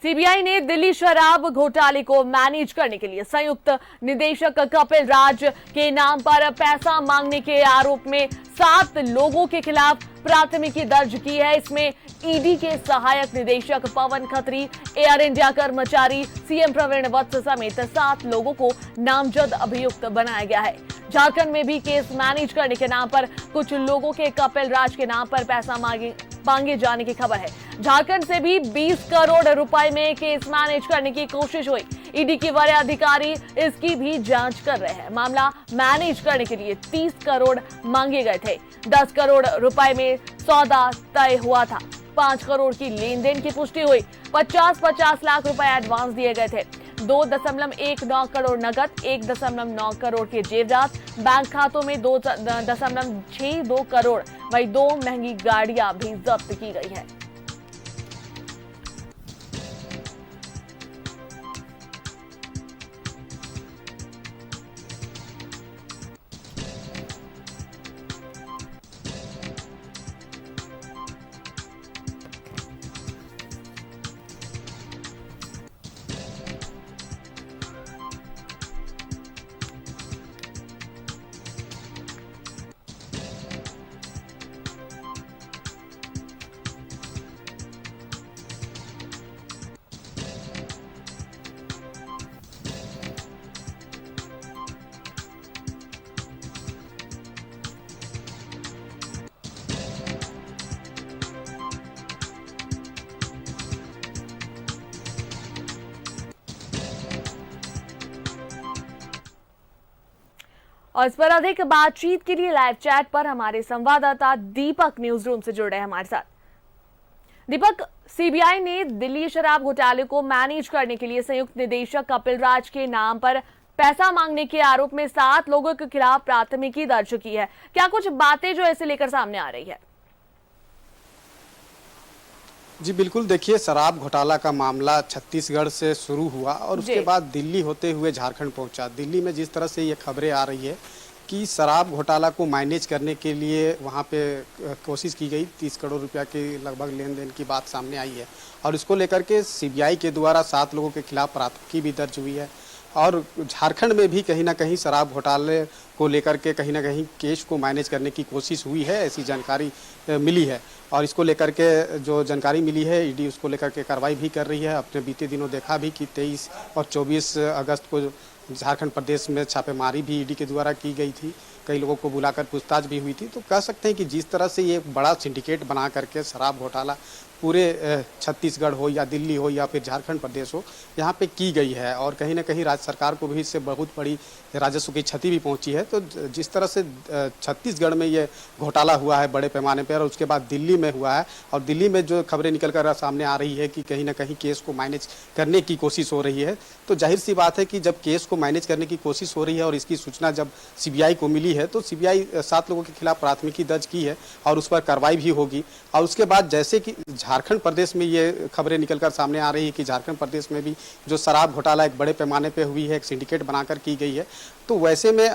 CBI ने दिल्ली शराब घोटाले को मैनेज करने के लिए संयुक्त निदेशक कपिल राज के नाम पर पैसा मांगने के आरोप में 7 लोगों के खिलाफ प्राथमिकी दर्ज की है। इसमें ईडी के सहायक निदेशक पवन खत्री, एयर इंडिया कर्मचारी सीएम प्रवीण वत्स समेत 7 लोगों को नामजद अभियुक्त बनाया गया है। झारखंड में भी केस मैनेज करने के नाम पर कुछ लोगों के कपिल राज के नाम पर पैसा मांगे जाने की खबर है। झारखंड से भी 20 करोड़ रुपए में केस मैनेज करने की कोशिश हुई। ईडी के वरीय अधिकारी इसकी भी जांच कर रहे हैं। मामला मैनेज करने के लिए 30 करोड़ मांगे गए थे। 10 करोड़ रुपए में सौदा तय हुआ था। 5 करोड़ की लेन देन की पुष्टि हुई। 50-50 लाख रुपए एडवांस दिए गए थे। 2.19 करोड़ नकद, 1.9 करोड़ के जेवरात, बैंक खातों में 2.62 करोड़, वही 2 महंगी गाड़ियां भी जब्त की गई है। और इस पर अधिक बातचीत के लिए लाइव चैट पर हमारे संवाददाता दीपक न्यूज रूम से जुड़ रहे हैं हमारे साथ। दीपक, सीबीआई ने दिल्ली शराब घोटाले को मैनेज करने के लिए संयुक्त निदेशक कपिल राज के नाम पर पैसा मांगने के आरोप में 7 लोगों के खिलाफ प्राथमिकी दर्ज की है। क्या कुछ बातें जो ऐसे लेकर सामने आ रही है? जी बिल्कुल, देखिए, शराब घोटाला का मामला छत्तीसगढ़ से शुरू हुआ और उसके बाद दिल्ली होते हुए झारखंड पहुंचा। दिल्ली में जिस तरह से ये खबरें आ रही है कि शराब घोटाला को मैनेज करने के लिए वहां पे कोशिश की गई, 30 करोड़ रुपया के लगभग लेन देन की बात सामने आई है और इसको लेकर के सीबीआई के द्वारा 7 लोगों के खिलाफ प्राथमिकी भी दर्ज हुई है। और झारखंड में भी कहीं ना कहीं शराब घोटाले को लेकर के कहीं ना कहीं केस को मैनेज करने की कोशिश हुई है, ऐसी जानकारी मिली है। और इसको लेकर के जो जानकारी मिली है, ईडी उसको लेकर के कार्रवाई भी कर रही है। अपने बीते दिनों देखा भी कि 23 और 24 अगस्त को झारखंड प्रदेश में छापेमारी भी ईडी के द्वारा की गई थी। कई लोगों को बुलाकर पूछताछ भी हुई थी। तो कह सकते हैं कि जिस तरह से ये बड़ा सिंडिकेट बना करके शराब घोटाला पूरे छत्तीसगढ़ हो या दिल्ली हो या फिर झारखंड प्रदेश हो, यहाँ पे की गई है और कहीं ना कहीं राज्य सरकार को भी इससे बहुत बड़ी राजस्व की क्षति भी पहुंची है। तो जिस तरह से छत्तीसगढ़ में ये घोटाला हुआ है बड़े पैमाने पर और उसके बाद दिल्ली में हुआ है और दिल्ली में जो खबरें निकल कर सामने आ रही है कि कहीं ना कहीं केस को मैनेज करने की कोशिश हो रही है, तो जाहिर सी बात है कि जब केस को मैनेज करने की कोशिश हो रही है और इसकी सूचना जब सीबीआई को मिली है तो सीबीआई 7 लोगों के खिलाफ प्राथमिकी दर्ज की है और उस पर कार्रवाई भी होगी। और उसके बाद जैसे कि झारखंड प्रदेश में ये खबरें निकलकर सामने आ रही है कि झारखंड प्रदेश में भी जो शराब घोटाला एक बड़े पैमाने पे हुई है, एक सिंडिकेट बनाकर की गई है, तो वैसे में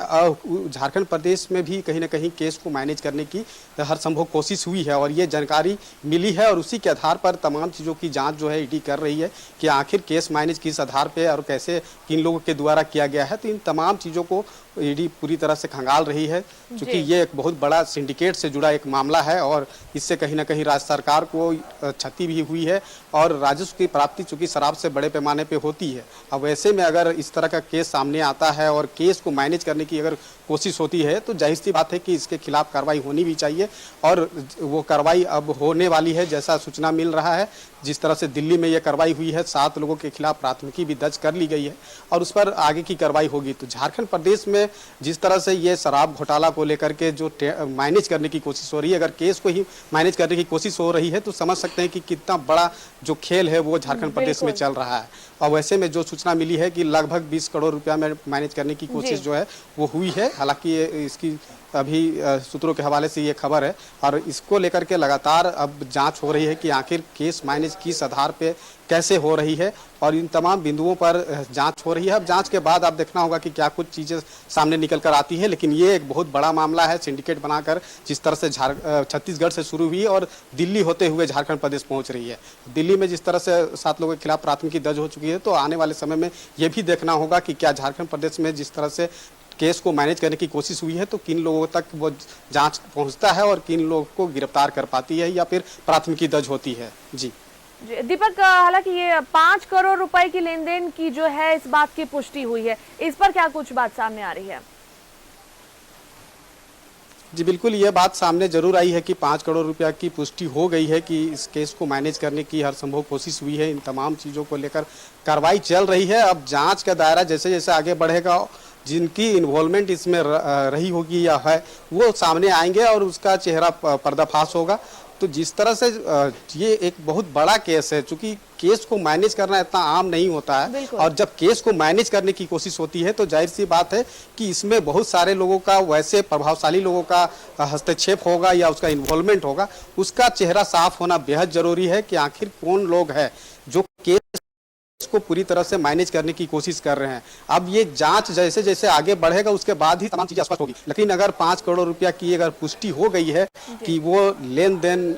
झारखंड प्रदेश में भी कहीं ना कहीं केस को मैनेज करने की हर संभव कोशिश हुई है और ये जानकारी मिली है और उसी के आधार पर तमाम चीज़ों की जांच जो है ईडी कर रही है कि आखिर केस मैनेज किस आधार पे और कैसे किन लोगों के द्वारा किया गया है। तो इन तमाम चीज़ों को ईडी पूरी तरह से खंगाल रही है क्योंकि ये एक बहुत बड़ा सिंडिकेट से जुड़ा एक मामला है और इससे कहीं ना कहीं राज्य सरकार को क्षति भी हुई है और राजस्व की प्राप्ति चूंकि शराब से बड़े पैमाने पे होती है। अब वैसे में अगर इस तरह का केस सामने आता है और केस को मैनेज करने की अगर कोशिश होती है तो जाहिर सी बात है कि इसके खिलाफ कार्रवाई होनी भी चाहिए और वो कार्रवाई अब होने वाली है जैसा सूचना मिल रहा है। जिस तरह से दिल्ली में यह कार्रवाई हुई है, 7 लोगों के खिलाफ प्राथमिकी भी दर्ज कर ली गई है और उस पर आगे की कार्रवाई होगी। तो झारखंड प्रदेश में जिस तरह से ये शराब घोटाला को लेकर के जो मैनेज करने की कोशिश हो रही है, अगर केस को ही मैनेज करने की कोशिश हो रही है तो समझ सकते हैं कि कितना बड़ा जो खेल है वो झारखंड प्रदेश में चल रहा है। और वैसे में जो सूचना मिली है कि लगभग 20 करोड़ रुपया में मैनेज करने की कोशिश जो है वो हुई है। हालांकि इसकी अभी सूत्रों के हवाले से ये खबर है और इसको लेकर के लगातार अब जांच हो रही है कि आखिर केस मैनेज किस आधार पे कैसे हो रही है और इन तमाम बिंदुओं पर जांच हो रही है। अब जांच के बाद आप देखना होगा कि क्या कुछ चीज़ें सामने निकल कर आती है, लेकिन ये एक बहुत बड़ा मामला है। सिंडिकेट बनाकर जिस तरह से छत्तीसगढ़ से शुरू हुई और दिल्ली होते हुए झारखंड प्रदेश पहुंच रही है। दिल्ली में जिस तरह से 7 लोगों के खिलाफ प्राथमिकी दर्ज हो चुकी है, तो आने वाले समय में ये भी देखना होगा कि क्या झारखंड प्रदेश में जिस तरह से केस को मैनेज करने की कोशिश हुई है तो किन लोगों तक वो जांच पहुंचता है और किन लोगों को गिरफ्तार कर पाती है या फिर प्राथमिकी दर्ज होती है। जी दीपक, हालांकि ये 5 करोड़ रुपए की लेन देन की जो है इस बात की पुष्टि हुई है, इस पर क्या कुछ बात सामने आ रही है? जी बिल्कुल, ये बात सामने जरूर आई है कि 5 करोड़ रुपया की पुष्टि हो गई है कि इस केस को मैनेज करने की हर संभव कोशिश हुई है। इन तमाम चीज़ों को लेकर कार्रवाई चल रही है। अब जांच का दायरा जैसे जैसे आगे बढ़ेगा, जिनकी इन्वॉल्वमेंट इसमें रही होगी या है वो सामने आएंगे और उसका चेहरा पर्दाफाश होगा। तो जिस तरह से ये एक बहुत बड़ा केस है, चूंकि केस को मैनेज करना इतना आम नहीं होता है और जब केस को मैनेज करने की कोशिश होती है तो जाहिर सी बात है कि इसमें बहुत सारे लोगों का, वैसे प्रभावशाली लोगों का हस्तक्षेप होगा या उसका इन्वॉल्वमेंट होगा। उसका चेहरा साफ होना बेहद जरूरी है कि आखिर कौन लोग हैं जो केस को पूरी तरह से मैनेज करने की कोशिश कर रहे हैं। अब ये जांच जैसे जैसे आगे बढ़ेगा उसके बाद ही तमाम चीजें स्पष्ट होगी। लेकिन अगर 5 करोड़ रुपया की अगर पुष्टि हो गई है कि वो लेन देन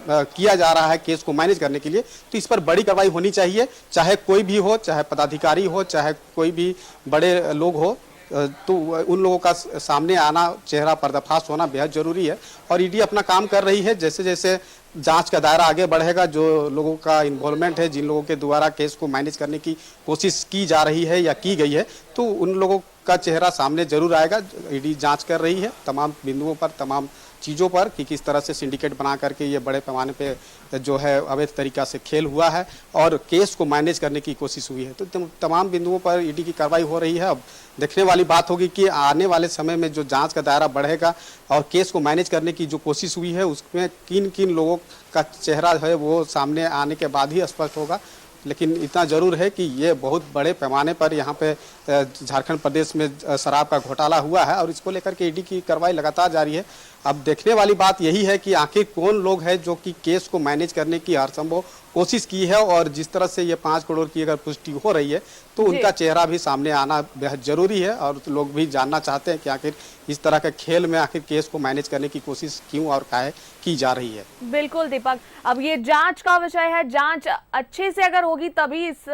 किया जा रहा है केस को मैनेज करने के लिए, तो इस पर बड़ी कार्रवाई होनी चाहिए। चाहे कोई भी हो, चाहे पदाधिकारी हो, चाहे कोई भी बड़े लोग हो, तो उन लोगों का सामने आना, चेहरा पर्दाफाश होना बेहद जरूरी है। और ईडी अपना काम कर रही है। जैसे जैसे जांच का दायरा आगे बढ़ेगा, जो लोगों का इन्वॉल्वमेंट है, जिन लोगों के द्वारा केस को मैनेज करने की कोशिश की जा रही है या की गई है, तो उन लोगों का चेहरा सामने जरूर आएगा। ईडी जांच कर रही है तमाम बिंदुओं पर, तमाम चीज़ों पर कि किस तरह से सिंडिकेट बना करके ये बड़े पैमाने पे जो है अवैध तरीका से खेल हुआ है और केस को मैनेज करने की कोशिश हुई है। तो तमाम बिंदुओं पर ईडी की कार्रवाई हो रही है। अब देखने वाली बात होगी कि आने वाले समय में जो जांच का दायरा बढ़ेगा और केस को मैनेज करने की जो कोशिश हुई है उसमें किन किन लोगों का चेहरा है वो सामने आने के बाद ही स्पष्ट होगा। लेकिन इतना जरूर है कि ये बहुत बड़े पैमाने पर यहाँ पे झारखंड प्रदेश में शराब का घोटाला हुआ है और इसको लेकर के ईडी की कार्रवाई लगातार जारी है। अब देखने वाली बात यही है कि आखिर कौन लोग हैं जो कि केस को मैनेज करने की हर संभव कोशिश की है और जिस तरह से ये 5 करोड़ की अगर पुष्टि हो रही है तो उनका चेहरा भी सामने आना बेहद जरूरी है और लोग भी जानना चाहते हैं कि आखिर इस तरह के खेल में आखिर केस को मैनेज करने की कोशिश क्यों और काहे की जा रही है। बिल्कुल दीपक, अब ये जांच का विषय है। जांच अच्छे से अगर होगी तभी इस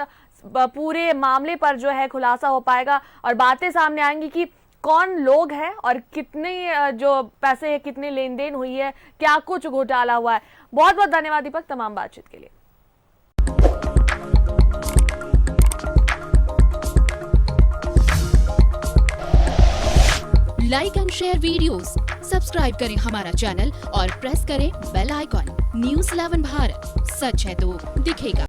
पूरे मामले पर जो है खुलासा हो पाएगा और बातें सामने आएंगी कि कौन लोग हैं और कितने जो पैसे है, कितनी लेन देन हुई है, क्या कुछ घोटाला हुआ है। बहुत बहुत धन्यवाद दीपक तमाम बातचीत के लिए। Like and share videos, subscribe करें हमारा चैनल और प्रेस करें बेल आइकॉन। न्यूज़ 11 भारत, सच है तो दिखेगा।